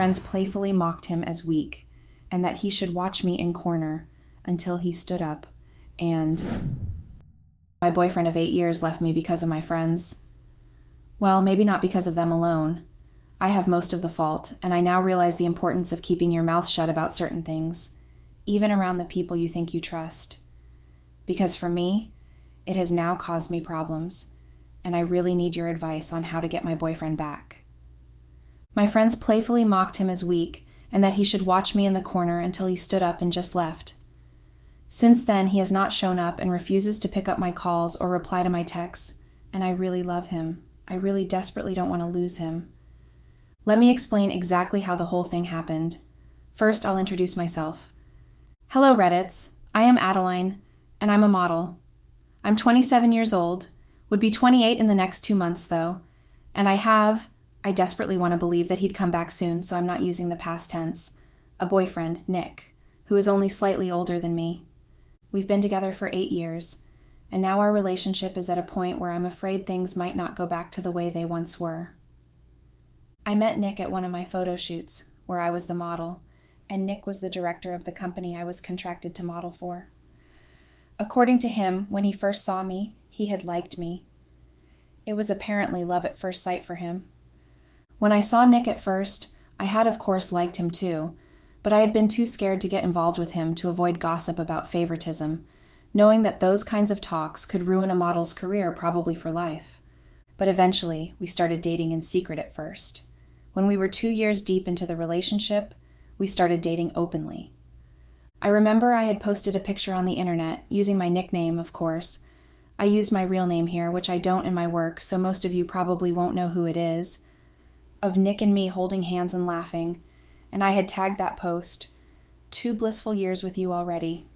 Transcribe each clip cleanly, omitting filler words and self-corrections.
friends playfully mocked him as weak, and that he should watch me in corner until he stood up, and my boyfriend of 8 years left me because of my friends. Well, maybe not because of them alone. I have most of the fault, and I now realize the importance of keeping your mouth shut about certain things, even around the people you think you trust. Because for me, it has now caused me problems, and I really need your advice on how to get my boyfriend back. My friends playfully mocked him as weak, and that he should watch me in the corner until he stood up and just left. Since then, he has not shown up and refuses to pick up my calls or reply to my texts, and I really love him. I really desperately don't want to lose him. Let me explain exactly how the whole thing happened. First, I'll introduce myself. Hello, Reddits. I am Adeline, and I'm a model. I'm 27 years old, would be 28 in the next 2 months, though, and I desperately want to believe that he'd come back soon, so I'm not using the past tense, a boyfriend, Nick, who is only slightly older than me. We've been together for 8 years, and now our relationship is at a point where I'm afraid things might not go back to the way they once were. I met Nick at one of my photo shoots, where I was the model, and Nick was the director of the company I was contracted to model for. According to him, when he first saw me, he had liked me. It was apparently love at first sight for him. When I saw Nick at first, I had of course liked him too, but I had been too scared to get involved with him to avoid gossip about favoritism, knowing that those kinds of talks could ruin a model's career probably for life. But eventually, we started dating in secret at first. When we were 2 years deep into the relationship, we started dating openly. I remember I had posted a picture on the internet, using my nickname, of course. I used my real name here, which I don't in my work, so most of you probably won't know who it is, of Nick and me holding hands and laughing, and I had tagged that post, 2 blissful years with you already.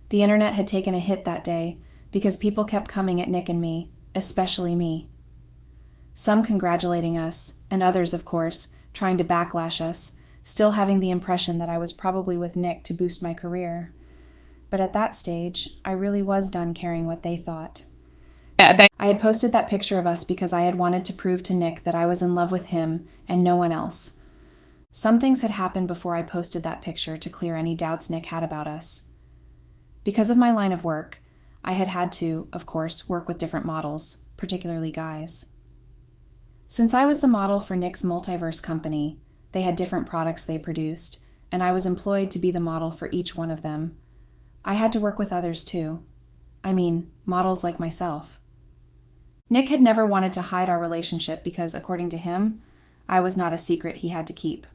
The internet had taken a hit that day, because people kept coming at Nick and me, especially me. Some congratulating us, and others, of course, trying to backlash us, still having the impression that I was probably with Nick to boost my career. But at that stage, I really was done caring what they thought. I had posted that picture of us because I had wanted to prove to Nick that I was in love with him and no one else. Some things had happened before I posted that picture to clear any doubts Nick had about us. Because of my line of work, I had had to, of course, work with different models, particularly guys. Since I was the model for Nick's multiverse company, they had different products they produced, and I was employed to be the model for each one of them. I had to work with others too. I mean, models like myself. Nick had never wanted to hide our relationship because, according to him, I was not a secret he had to keep.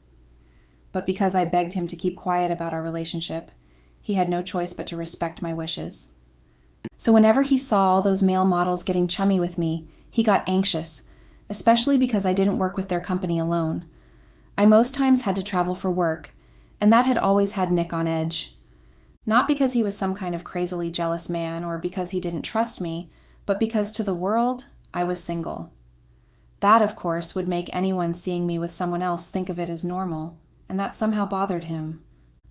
But because I begged him to keep quiet about our relationship, he had no choice but to respect my wishes. So whenever he saw all those male models getting chummy with me, he got anxious, especially because I didn't work with their company alone. I most times had to travel for work, and that had always had Nick on edge. Not because he was some kind of crazily jealous man or because he didn't trust me, but because to the world, I was single. That, of course, would make anyone seeing me with someone else think of it as normal, and that somehow bothered him.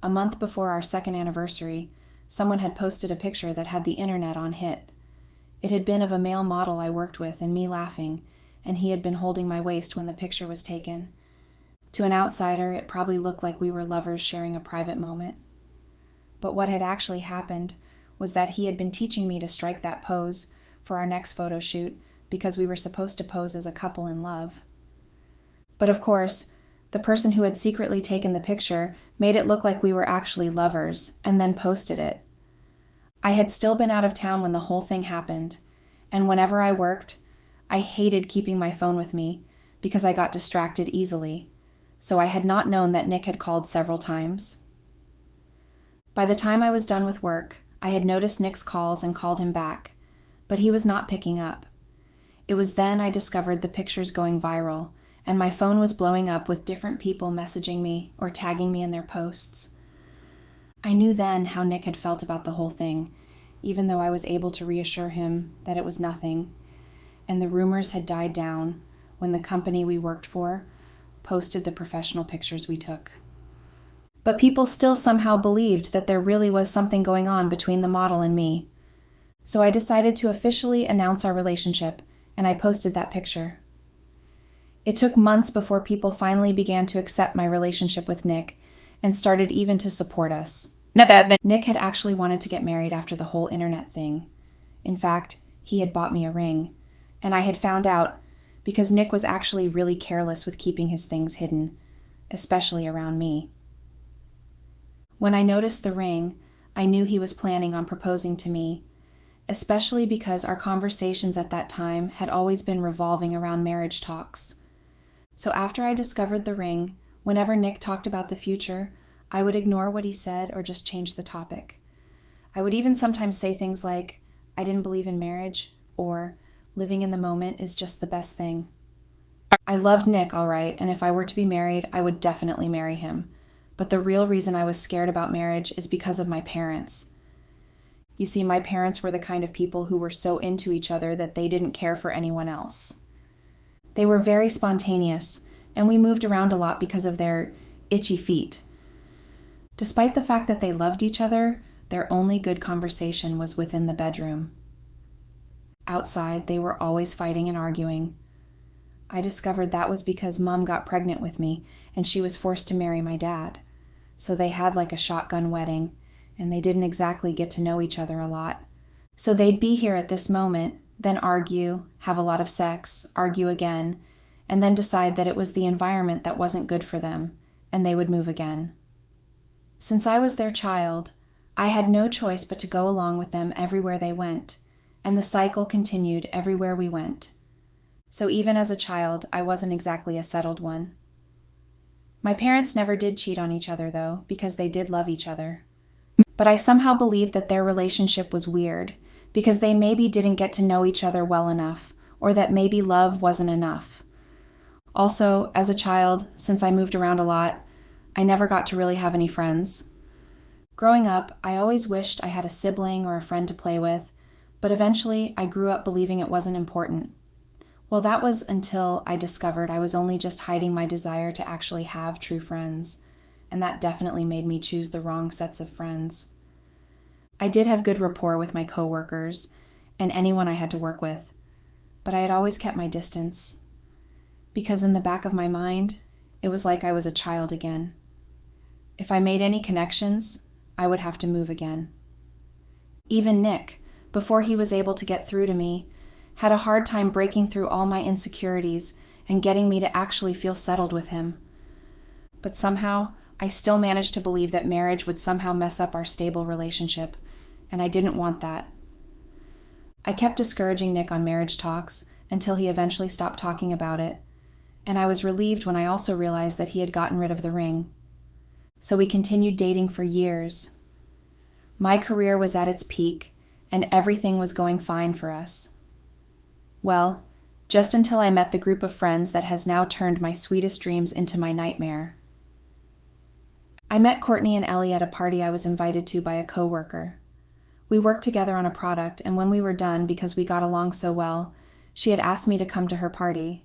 A month before our second anniversary, someone had posted a picture that had the internet on hit. It had been of a male model I worked with and me laughing, and he had been holding my waist when the picture was taken. To an outsider, it probably looked like we were lovers sharing a private moment. But what had actually happened was that he had been teaching me to strike that pose for our next photo shoot because we were supposed to pose as a couple in love. But of course, the person who had secretly taken the picture made it look like we were actually lovers and then posted it. I had still been out of town when the whole thing happened, and whenever I worked, I hated keeping my phone with me because I got distracted easily, so I had not known that Nick had called several times. By the time I was done with work, I had noticed Nick's calls and called him back, but he was not picking up. It was then I discovered the pictures going viral, and my phone was blowing up with different people messaging me or tagging me in their posts. I knew then how Nick had felt about the whole thing, even though I was able to reassure him that it was nothing, and the rumors had died down when the company we worked for posted the professional pictures we took. But people still somehow believed that there really was something going on between the model and me. So I decided to officially announce our relationship, and I posted that picture. It took months before people finally began to accept my relationship with Nick and started even to support us. Nick had actually wanted to get married after the whole internet thing. In fact, he had bought me a ring, and I had found out because Nick was actually really careless with keeping his things hidden, especially around me. When I noticed the ring, I knew he was planning on proposing to me, especially because our conversations at that time had always been revolving around marriage talks. So after I discovered the ring, whenever Nick talked about the future, I would ignore what he said or just change the topic. I would even sometimes say things like, "I didn't believe in marriage," or "living in the moment is just the best thing." I loved Nick, all right, and if I were to be married, I would definitely marry him. But the real reason I was scared about marriage is because of my parents. You see, my parents were the kind of people who were so into each other that they didn't care for anyone else. They were very spontaneous, and we moved around a lot because of their itchy feet. Despite the fact that they loved each other, their only good conversation was within the bedroom. Outside, they were always fighting and arguing. I discovered that was because Mom got pregnant with me, and she was forced to marry my dad. So they had like a shotgun wedding, and they didn't exactly get to know each other a lot. So they'd be here at this moment, then argue, have a lot of sex, argue again, and then decide that it was the environment that wasn't good for them, and they would move again. Since I was their child, I had no choice but to go along with them everywhere they went, and the cycle continued everywhere we went. So even as a child, I wasn't exactly a settled one. My parents never did cheat on each other, though, because they did love each other. But I somehow believed that their relationship was weird, because they maybe didn't get to know each other well enough, or that maybe love wasn't enough. Also, as a child, since I moved around a lot, I never got to really have any friends. Growing up, I always wished I had a sibling or a friend to play with, but eventually I grew up believing it wasn't important. Well, that was until I discovered I was only just hiding my desire to actually have true friends, and that definitely made me choose the wrong sets of friends. I did have good rapport with my coworkers and anyone I had to work with, but I had always kept my distance, because in the back of my mind, it was like I was a child again. If I made any connections, I would have to move again. Even Nick, before he was able to get through to me, had a hard time breaking through all my insecurities and getting me to actually feel settled with him. But somehow, I still managed to believe that marriage would somehow mess up our stable relationship, and I didn't want that. I kept discouraging Nick on marriage talks until he eventually stopped talking about it, and I was relieved when I also realized that he had gotten rid of the ring. So we continued dating for years. My career was at its peak, and everything was going fine for us. Well, just until I met the group of friends that has now turned my sweetest dreams into my nightmare. I met Courtney and Ellie at a party I was invited to by a coworker. We worked together on a product, and when we were done, because we got along so well, she had asked me to come to her party.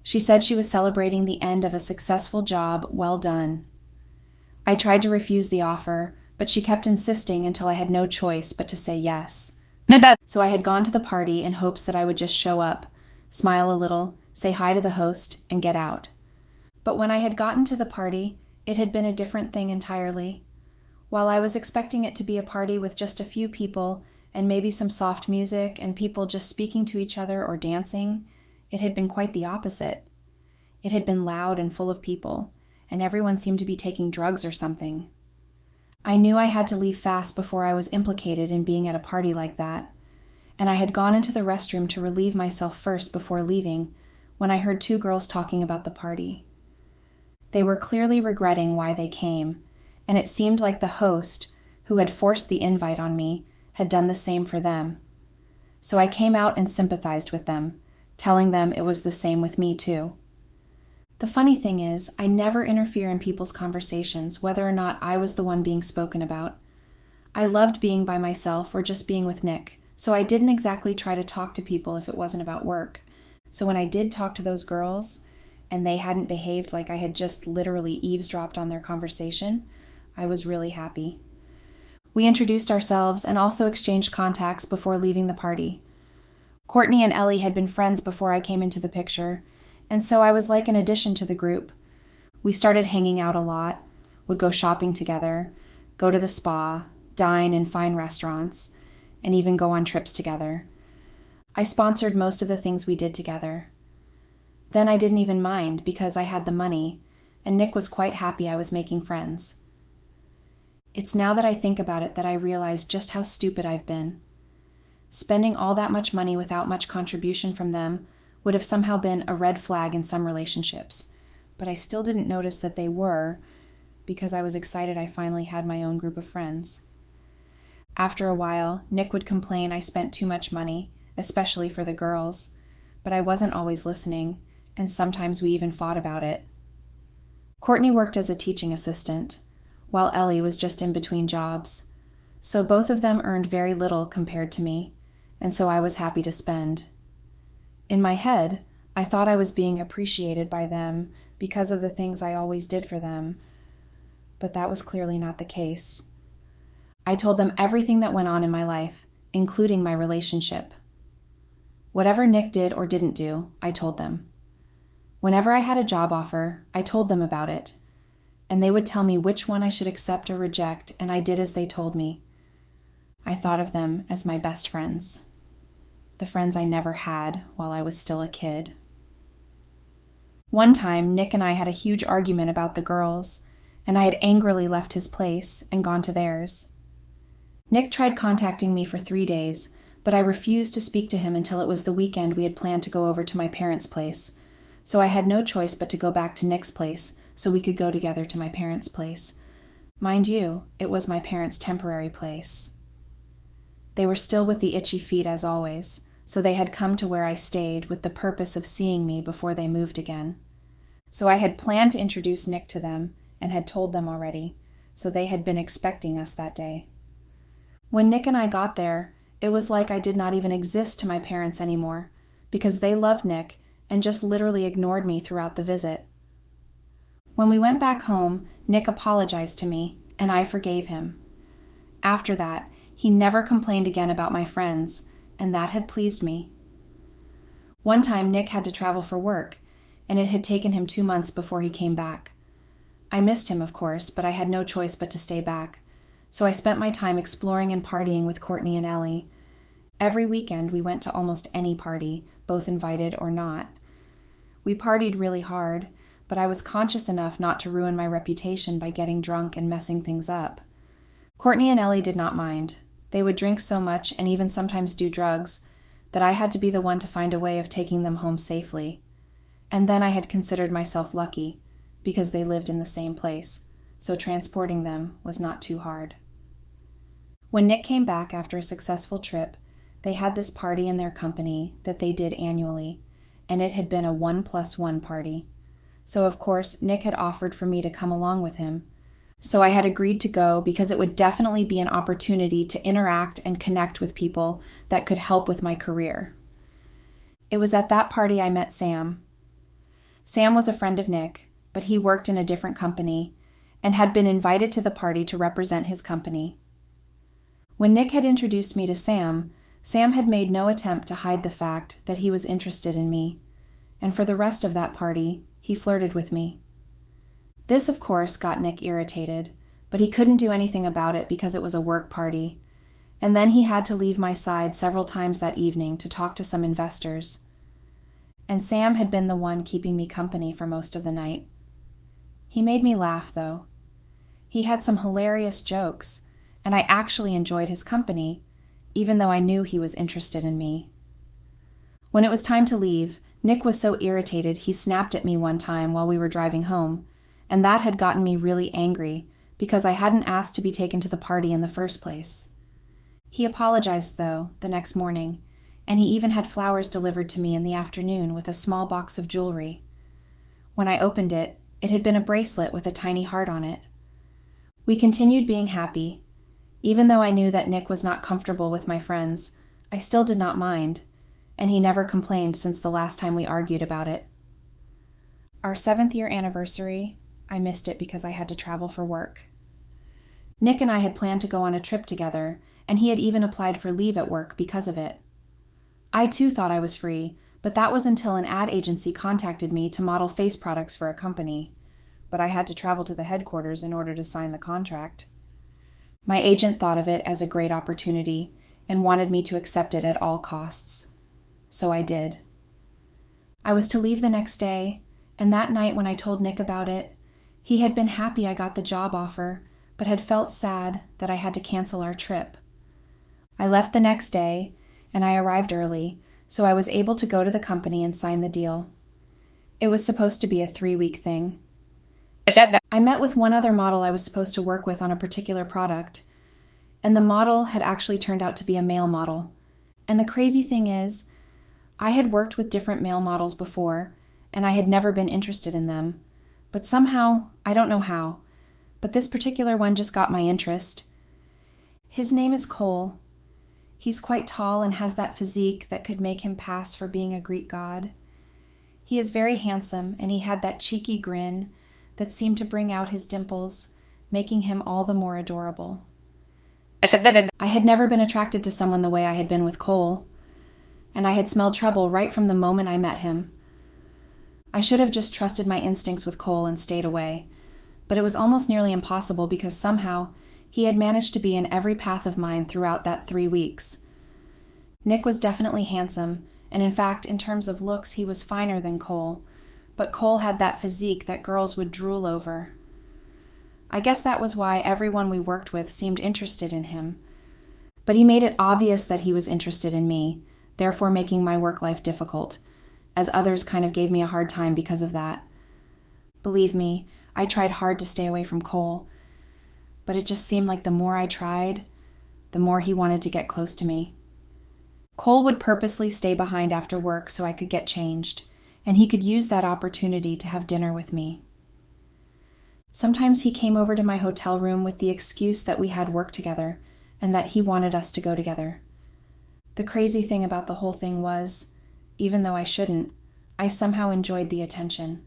She said she was celebrating the end of a successful job well done. I tried to refuse the offer, but she kept insisting until I had no choice but to say yes. So I had gone to the party in hopes that I would just show up, smile a little, say hi to the host, and get out. But when I had gotten to the party, it had been a different thing entirely. While I was expecting it to be a party with just a few people and maybe some soft music and people just speaking to each other or dancing, it had been quite the opposite. It had been loud and full of people, and everyone seemed to be taking drugs or something. I knew I had to leave fast before I was implicated in being at a party like that, and I had gone into the restroom to relieve myself first before leaving when I heard two girls talking about the party. They were clearly regretting why they came, and it seemed like the host, who had forced the invite on me, had done the same for them. So I came out and sympathized with them, telling them it was the same with me too. The funny thing is, I never interfere in people's conversations, whether or not I was the one being spoken about. I loved being by myself or just being with Nick, so I didn't exactly try to talk to people if it wasn't about work. So when I did talk to those girls, and they hadn't behaved like I had just literally eavesdropped on their conversation, I was really happy. We introduced ourselves and also exchanged contacts before leaving the party. Courtney and Ellie had been friends before I came into the picture, and so I was like an addition to the group. We started hanging out a lot, would go shopping together, go to the spa, dine in fine restaurants, and even go on trips together. I sponsored most of the things we did together. Then I didn't even mind because I had the money, and Nick was quite happy I was making friends. It's now that I think about it that I realize just how stupid I've been. Spending all that much money without much contribution from them would have somehow been a red flag in some relationships, but I still didn't notice that they were because I was excited I finally had my own group of friends. After a while, Nick would complain I spent too much money, especially for the girls, but I wasn't always listening, and sometimes we even fought about it. Courtney worked as a teaching assistant, while Ellie was just in between jobs, so both of them earned very little compared to me, and so I was happy to spend. In my head, I thought I was being appreciated by them because of the things I always did for them, but that was clearly not the case. I told them everything that went on in my life, including my relationship. Whatever Nick did or didn't do, I told them. Whenever I had a job offer, I told them about it, and they would tell me which one I should accept or reject, and I did as they told me. I thought of them as my best friends, the friends I never had while I was still a kid. One time, Nick and I had a huge argument about the girls, and I had angrily left his place and gone to theirs. Nick tried contacting me for 3 days, but I refused to speak to him until it was the weekend we had planned to go over to my parents' place, so I had no choice but to go back to Nick's place so we could go together to my parents' place. Mind you, it was my parents' temporary place. They were still with the itchy feet as always, so they had come to where I stayed with the purpose of seeing me before they moved again. So I had planned to introduce Nick to them and had told them already, so they had been expecting us that day. When Nick and I got there, it was like I did not even exist to my parents anymore, because they loved Nick and just literally ignored me throughout the visit. When we went back home, Nick apologized to me, and I forgave him. After that, he never complained again about my friends, and that had pleased me. One time, Nick had to travel for work, and it had taken him 2 months before he came back. I missed him, of course, but I had no choice but to stay back, so I spent my time exploring and partying with Courtney and Ellie. Every weekend, we went to almost any party, both invited or not. We partied really hard, but I was conscious enough not to ruin my reputation by getting drunk and messing things up. Courtney and Ellie did not mind. They would drink so much and even sometimes do drugs that I had to be the one to find a way of taking them home safely. And then I had considered myself lucky, because they lived in the same place, so transporting them was not too hard. When Nick came back after a successful trip, they had this party in their company that they did annually, and it had been a 1+1 party. So of course, Nick had offered for me to come along with him. So I had agreed to go because it would definitely be an opportunity to interact and connect with people that could help with my career. It was at that party I met Sam. Sam was a friend of Nick, but he worked in a different company and had been invited to the party to represent his company. When Nick had introduced me to Sam, Sam had made no attempt to hide the fact that he was interested in me, and for the rest of that party, he flirted with me. This, of course, got Nick irritated, but he couldn't do anything about it because it was a work party, and then he had to leave my side several times that evening to talk to some investors. And Sam had been the one keeping me company for most of the night. He made me laugh, though. He had some hilarious jokes, and I actually enjoyed his company, even though I knew he was interested in me. When it was time to leave, Nick was so irritated he snapped at me one time while we were driving home, and that had gotten me really angry because I hadn't asked to be taken to the party in the first place. He apologized, though, the next morning, and he even had flowers delivered to me in the afternoon with a small box of jewelry. When I opened it, it had been a bracelet with a tiny heart on it. We continued being happy. Even though I knew that Nick was not comfortable with my friends, I still did not mind, and he never complained since the last time we argued about it. Our 7th-year anniversary, I missed it because I had to travel for work. Nick and I had planned to go on a trip together, and he had even applied for leave at work because of it. I too thought I was free, But that was until an ad agency contacted me to model face products for a company. But I had to travel to the headquarters in order to sign the contract. My agent thought of it as a great opportunity and wanted me to accept it at all costs. So I did. I was to leave the next day, and that night when I told Nick about it, he had been happy I got the job offer, but had felt sad that I had to cancel our trip. I left the next day, and I arrived early, so I was able to go to the company and sign the deal. It was supposed to be a 3-week thing. I met with one other model I was supposed to work with on a particular product, and the model had actually turned out to be a male model. And the crazy thing is, I had worked with different male models before, and I had never been interested in them. But somehow, I don't know how, but this particular one just got my interest. His name is Cole. He's quite tall and has that physique that could make him pass for being a Greek god. He is very handsome, and he had that cheeky grin that seemed to bring out his dimples, making him all the more adorable. I had never been attracted to someone the way I had been with Cole, and I had smelled trouble right from the moment I met him. I should have just trusted my instincts with Cole and stayed away, but it was almost nearly impossible because somehow he had managed to be in every path of mine throughout that 3 weeks. Nick was definitely handsome, and in fact, in terms of looks, he was finer than Cole, but Cole had that physique that girls would drool over. I guess that was why everyone we worked with seemed interested in him. But he made it obvious that he was interested in me, therefore making my work life difficult, as others kind of gave me a hard time because of that. Believe me, I tried hard to stay away from Cole, but it just seemed like the more I tried, the more he wanted to get close to me. Cole would purposely stay behind after work so I could get changed, and he could use that opportunity to have dinner with me. Sometimes he came over to my hotel room with the excuse that we had work together and that he wanted us to go together. The crazy thing about the whole thing was, even though I shouldn't, I somehow enjoyed the attention.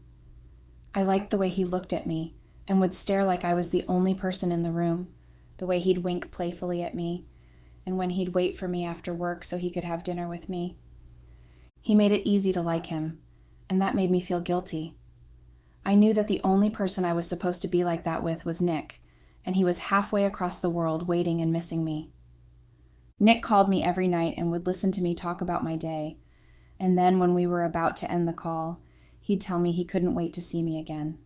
I liked the way he looked at me and would stare like I was the only person in the room, the way he'd wink playfully at me, and when he'd wait for me after work so he could have dinner with me. He made it easy to like him, and that made me feel guilty. I knew that the only person I was supposed to be like that with was Nick, and he was halfway across the world waiting and missing me. Nick called me every night and would listen to me talk about my day, and then when we were about to end the call, he'd tell me he couldn't wait to see me again.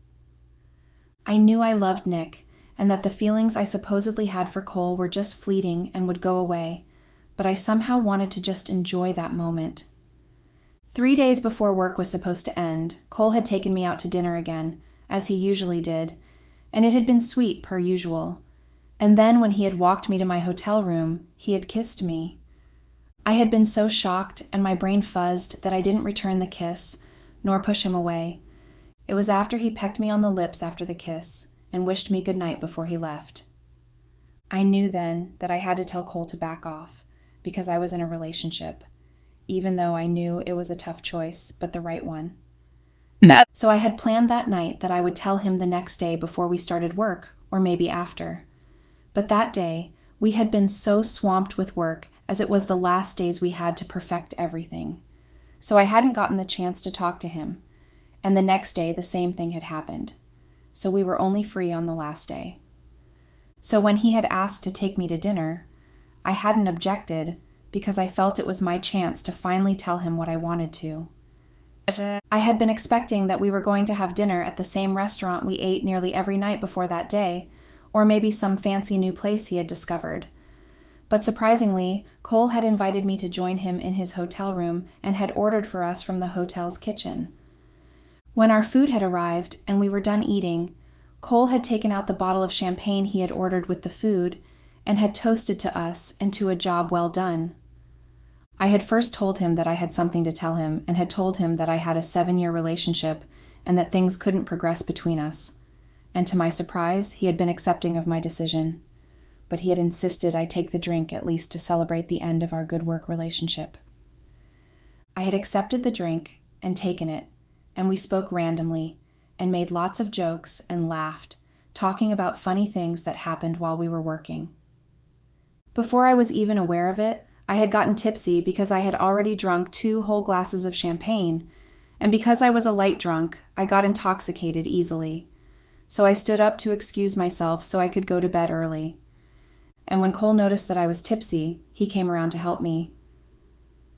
I knew I loved Nick, and that the feelings I supposedly had for Cole were just fleeting and would go away, but I somehow wanted to just enjoy that moment. 3 days before work was supposed to end, Cole had taken me out to dinner again, as he usually did, and it had been sweet per usual. And then when he had walked me to my hotel room, he had kissed me. I had been so shocked and my brain fuzzed that I didn't return the kiss, nor push him away. It was after he pecked me on the lips after the kiss and wished me good night before he left. I knew then that I had to tell Cole to back off, because I was in a relationship, even though I knew it was a tough choice, but the right one. So I had planned that night that I would tell him the next day before we started work, or maybe after. But that day, we had been so swamped with work, as it was the last days we had to perfect everything. So I hadn't gotten the chance to talk to him, and the next day the same thing had happened. So we were only free on the last day. So when he had asked to take me to dinner, I hadn't objected, because I felt it was my chance to finally tell him what I wanted to. I had been expecting that we were going to have dinner at the same restaurant we ate nearly every night before that day, or maybe some fancy new place he had discovered. But surprisingly, Cole had invited me to join him in his hotel room and had ordered for us from the hotel's kitchen. When our food had arrived and we were done eating, Cole had taken out the bottle of champagne he had ordered with the food and had toasted to us and to a job well done. I had first told him that I had something to tell him and had told him that I had a 7-year relationship and that things couldn't progress between us. And to my surprise, he had been accepting of my decision. But he had insisted I take the drink at least to celebrate the end of our good work relationship. I had accepted the drink and taken it, and we spoke randomly and made lots of jokes and laughed, talking about funny things that happened while we were working. Before I was even aware of it, I had gotten tipsy because I had already drunk 2 whole glasses of champagne, and because I was a light drunk, I got intoxicated easily. So I stood up to excuse myself so I could go to bed early. And when Cole noticed that I was tipsy, he came around to help me.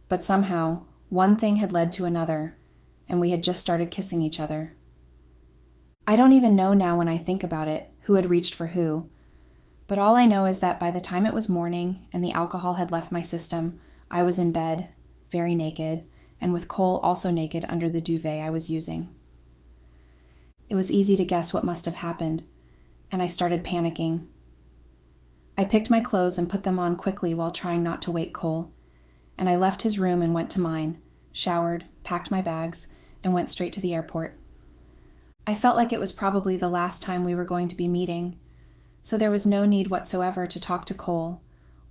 But somehow, one thing had led to another, and we had just started kissing each other. I don't even know now when I think about it who had reached for who, but all I know is that by the time it was morning and the alcohol had left my system, I was in bed, very naked, and with Cole also naked under the duvet I was using. It was easy to guess what must have happened, and I started panicking. I picked my clothes and put them on quickly while trying not to wake Cole, and I left his room and went to mine, showered, packed my bags, and went straight to the airport. I felt like it was probably the last time we were going to be meeting, so there was no need whatsoever to talk to Cole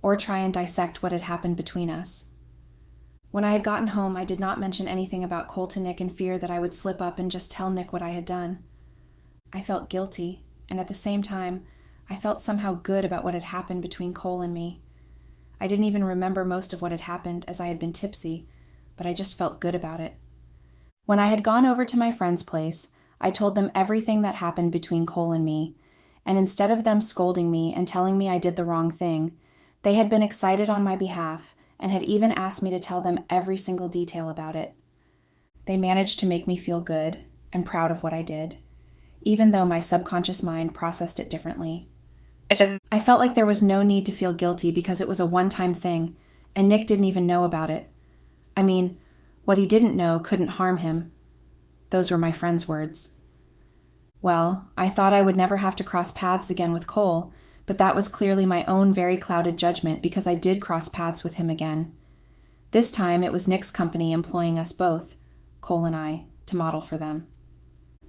or try and dissect what had happened between us. When I had gotten home, I did not mention anything about Cole to Nick in fear that I would slip up and just tell Nick what I had done. I felt guilty, and at the same time, I felt somehow good about what had happened between Cole and me. I didn't even remember most of what had happened as I had been tipsy, but I just felt good about it. When I had gone over to my friend's place, I told them everything that happened between Cole and me, and instead of them scolding me and telling me I did the wrong thing, they had been excited on my behalf and had even asked me to tell them every single detail about it. They managed to make me feel good and proud of what I did, even though my subconscious mind processed it differently. I felt like there was no need to feel guilty because it was a one-time thing, and Nick didn't even know about it. I mean, what he didn't know couldn't harm him. Those were my friend's words. Well, I thought I would never have to cross paths again with Cole, but that was clearly my own very clouded judgment because I did cross paths with him again. This time it was Nick's company employing us both, Cole and I, to model for them.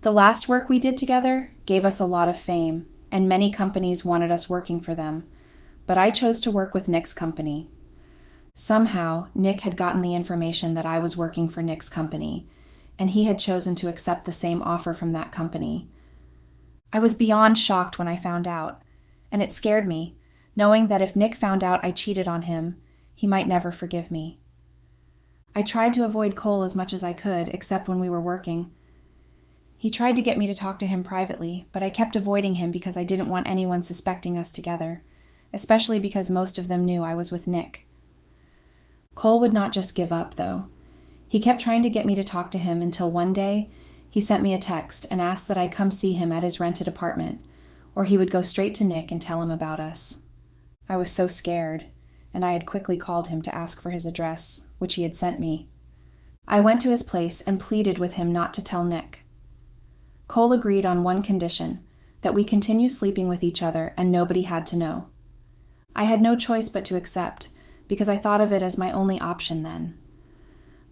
The last work we did together gave us a lot of fame, and many companies wanted us working for them, but I chose to work with Nick's company. Somehow, Nick had gotten the information that I was working for Nick's company, and he had chosen to accept the same offer from that company. I was beyond shocked when I found out, and it scared me, knowing that if Nick found out I cheated on him, he might never forgive me. I tried to avoid Cole as much as I could, except when we were working. He tried to get me to talk to him privately, but I kept avoiding him because I didn't want anyone suspecting us together, especially because most of them knew I was with Nick. Cole would not just give up, though. He kept trying to get me to talk to him until one day, he sent me a text and asked that I come see him at his rented apartment, or he would go straight to Nick and tell him about us. I was so scared, and I had quickly called him to ask for his address, which he had sent me. I went to his place and pleaded with him not to tell Nick. Cole agreed on one condition, that we continue sleeping with each other and nobody had to know. I had no choice but to accept, because I thought of it as my only option then.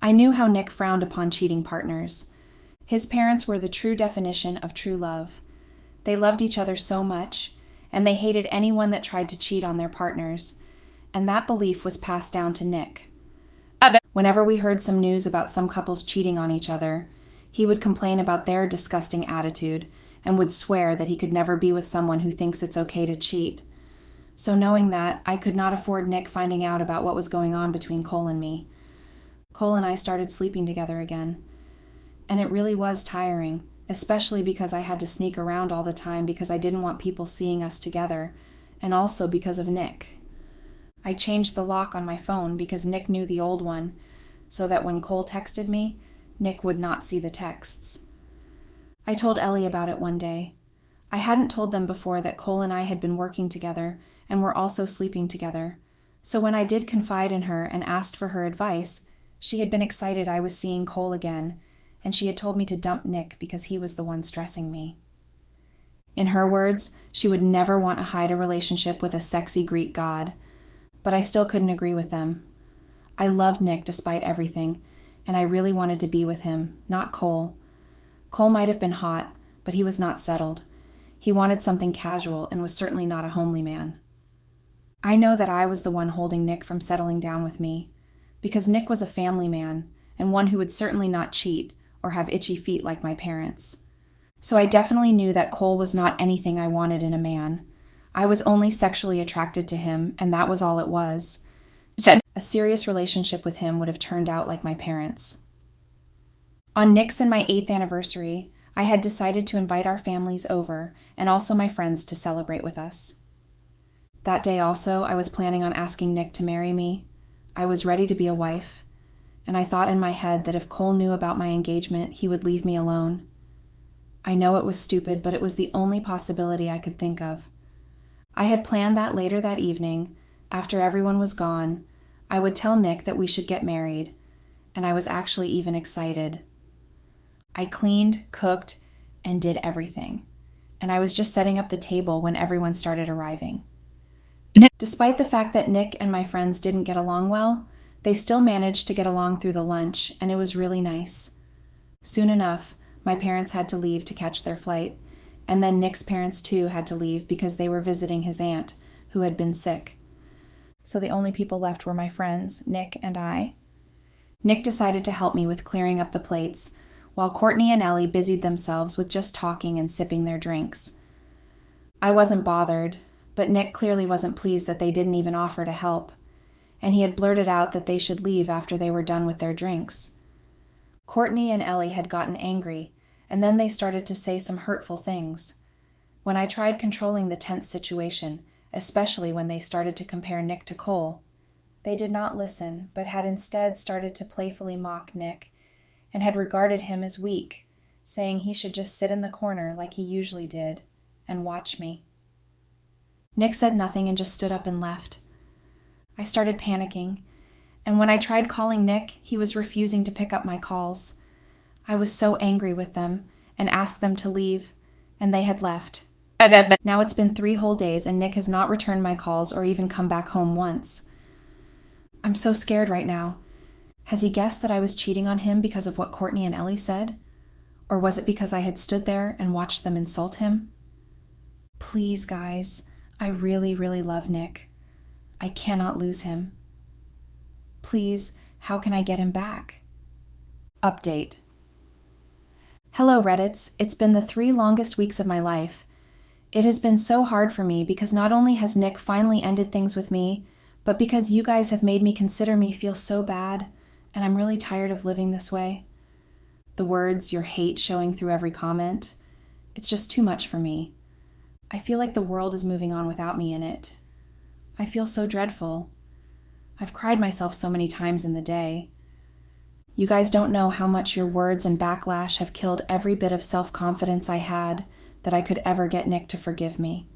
I knew how Nick frowned upon cheating partners. His parents were the true definition of true love. They loved each other so much, and they hated anyone that tried to cheat on their partners, and that belief was passed down to Nick. Whenever we heard some news about some couples cheating on each other, he would complain about their disgusting attitude and would swear that he could never be with someone who thinks it's okay to cheat. So knowing that, I could not afford Nick finding out about what was going on between Cole and me. Cole and I started sleeping together again. And it really was tiring, especially because I had to sneak around all the time because I didn't want people seeing us together, and also because of Nick. I changed the lock on my phone because Nick knew the old one, so that when Cole texted me, Nick would not see the texts. I told Ellie about it one day. I hadn't told them before that Cole and I had been working together and were also sleeping together, so when I did confide in her and asked for her advice, she had been excited I was seeing Cole again, and she had told me to dump Nick because he was the one stressing me. In her words, she would never want to hide a relationship with a sexy Greek god, but I still couldn't agree with them. I loved Nick despite everything, and I really wanted to be with him, not Cole. Cole might have been hot, but he was not settled. He wanted something casual and was certainly not a homely man. I know that I was the one holding Nick from settling down with me, because Nick was a family man, and one who would certainly not cheat or have itchy feet like my parents. So I definitely knew that Cole was not anything I wanted in a man. I was only sexually attracted to him, and that was all it was. A serious relationship with him would have turned out like my parents. On Nick's and my 8th anniversary, I had decided to invite our families over and also my friends to celebrate with us. That day also, I was planning on asking Nick to marry me. I was ready to be a wife, and I thought in my head that if Cole knew about my engagement, he would leave me alone. I know it was stupid, but it was the only possibility I could think of. I had planned that later that evening, after everyone was gone, I would tell Nick that we should get married, and I was actually even excited. I cleaned, cooked, and did everything, and I was just setting up the table when everyone started arriving. Despite the fact that Nick and my friends didn't get along well, they still managed to get along through the lunch, and it was really nice. Soon enough, my parents had to leave to catch their flight, and then Nick's parents too had to leave because they were visiting his aunt, who had been sick. So the only people left were my friends, Nick and I. Nick decided to help me with clearing up the plates, while Courtney and Ellie busied themselves with just talking and sipping their drinks. I wasn't bothered, but Nick clearly wasn't pleased that they didn't even offer to help, and he had blurted out that they should leave after they were done with their drinks. Courtney and Ellie had gotten angry, and then they started to say some hurtful things. When I tried controlling the tense situation, especially when they started to compare Nick to Cole, they did not listen, but had instead started to playfully mock Nick, and had regarded him as weak, saying he should just sit in the corner like he usually did, and watch me. Nick said nothing and just stood up and left. I started panicking, and when I tried calling Nick, he was refusing to pick up my calls. I was so angry with them and asked them to leave, and they had left. Now it's been 3 whole days, and Nick has not returned my calls or even come back home once. I'm so scared right now. Has he guessed that I was cheating on him because of what Courtney and Ellie said? Or was it because I had stood there and watched them insult him? Please, guys, I really, really love Nick. I cannot lose him. Please, how can I get him back? Update. Hello, Reddits. It's been the 3 longest weeks of my life. It has been so hard for me because not only has Nick finally ended things with me, but because you guys have made me consider me feel so bad, and I'm really tired of living this way. The words, your hate showing through every comment. It's just too much for me. I feel like the world is moving on without me in it. I feel so dreadful. I've cried myself so many times in the day. You guys don't know how much your words and backlash have killed every bit of self-confidence I had that I could ever get Nick to forgive me.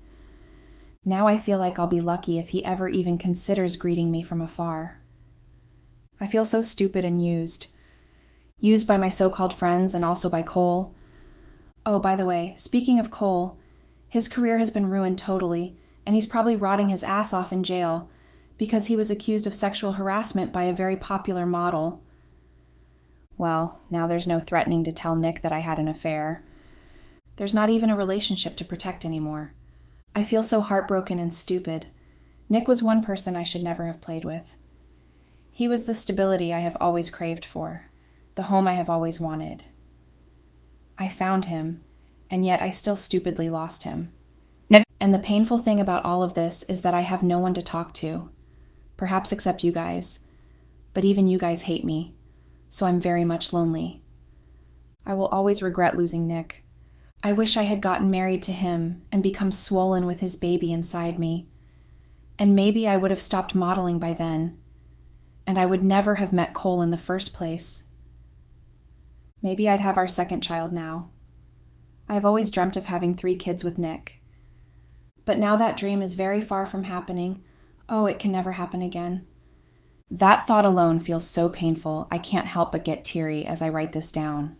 Now I feel like I'll be lucky if he ever even considers greeting me from afar. I feel so stupid and used. Used by my so-called friends and also by Cole. Oh, by the way, speaking of Cole, his career has been ruined totally, and he's probably rotting his ass off in jail because he was accused of sexual harassment by a very popular model. Well, now there's no threatening to tell Nick that I had an affair. There's not even a relationship to protect anymore. I feel so heartbroken and stupid. Nick was one person I should never have played with. He was the stability I have always craved for, the home I have always wanted. I found him, and yet I still stupidly lost him. And the painful thing about all of this is that I have no one to talk to, perhaps except you guys. But even you guys hate me, so I'm very much lonely. I will always regret losing Nick. I wish I had gotten married to him and become swollen with his baby inside me. And maybe I would have stopped modeling by then. And I would never have met Cole in the first place. Maybe I'd have our second child now. I've always dreamt of having 3 kids with Nick. But now that dream is very far from happening. Oh, it can never happen again. That thought alone feels so painful, I can't help but get teary as I write this down.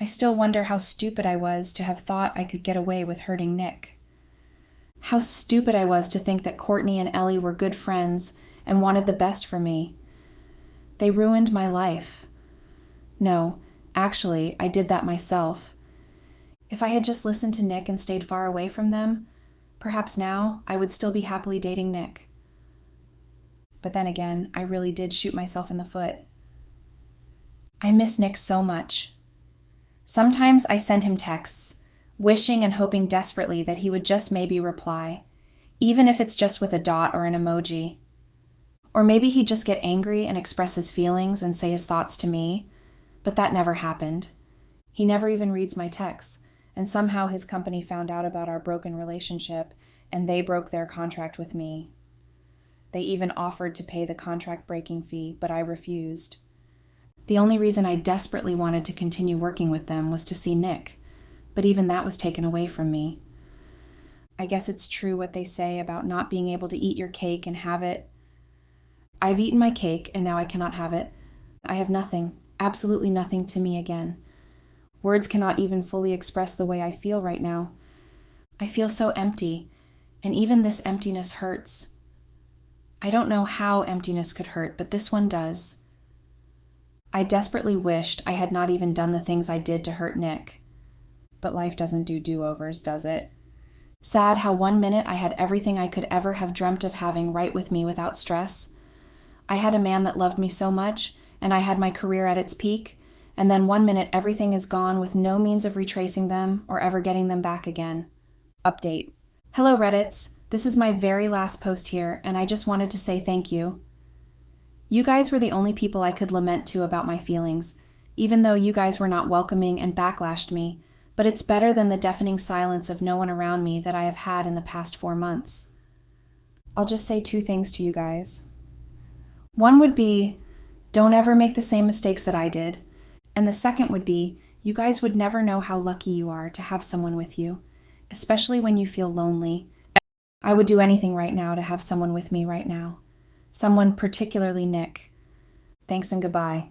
I still wonder how stupid I was to have thought I could get away with hurting Nick. How stupid I was to think that Courtney and Ellie were good friends and wanted the best for me. They ruined my life. No, actually, I did that myself. If I had just listened to Nick and stayed far away from them, perhaps now I would still be happily dating Nick. But then again, I really did shoot myself in the foot. I miss Nick so much. Sometimes I send him texts, wishing and hoping desperately that he would just maybe reply, even if it's just with a dot or an emoji. Or maybe he'd just get angry and express his feelings and say his thoughts to me, but that never happened. He never even reads my texts, and somehow his company found out about our broken relationship, and they broke their contract with me. They even offered to pay the contract breaking fee, but I refused. The only reason I desperately wanted to continue working with them was to see Nick, but even that was taken away from me. I guess it's true what they say about not being able to eat your cake and have it. I've eaten my cake, and now I cannot have it. I have nothing, absolutely nothing to me again. Words cannot even fully express the way I feel right now. I feel so empty, and even this emptiness hurts. I don't know how emptiness could hurt, but this one does. I desperately wished I had not even done the things I did to hurt Nick. But life doesn't do do-overs, does it? Sad how 1 minute I had everything I could ever have dreamt of having right with me without stress. I had a man that loved me so much, and I had my career at its peak, and then 1 minute everything is gone with no means of retracing them or ever getting them back again. Update. Hello Reddits, this is my very last post here, and I just wanted to say thank you. You guys were the only people I could lament to about my feelings, even though you guys were not welcoming and backlashed me, but it's better than the deafening silence of no one around me that I have had in the past 4 months. I'll just say 2 things to you guys. One would be, don't ever make the same mistakes that I did, and the second would be, you guys would never know how lucky you are to have someone with you, especially when you feel lonely. I would do anything right now to have someone with me right now. Someone particularly Nick. Thanks and goodbye.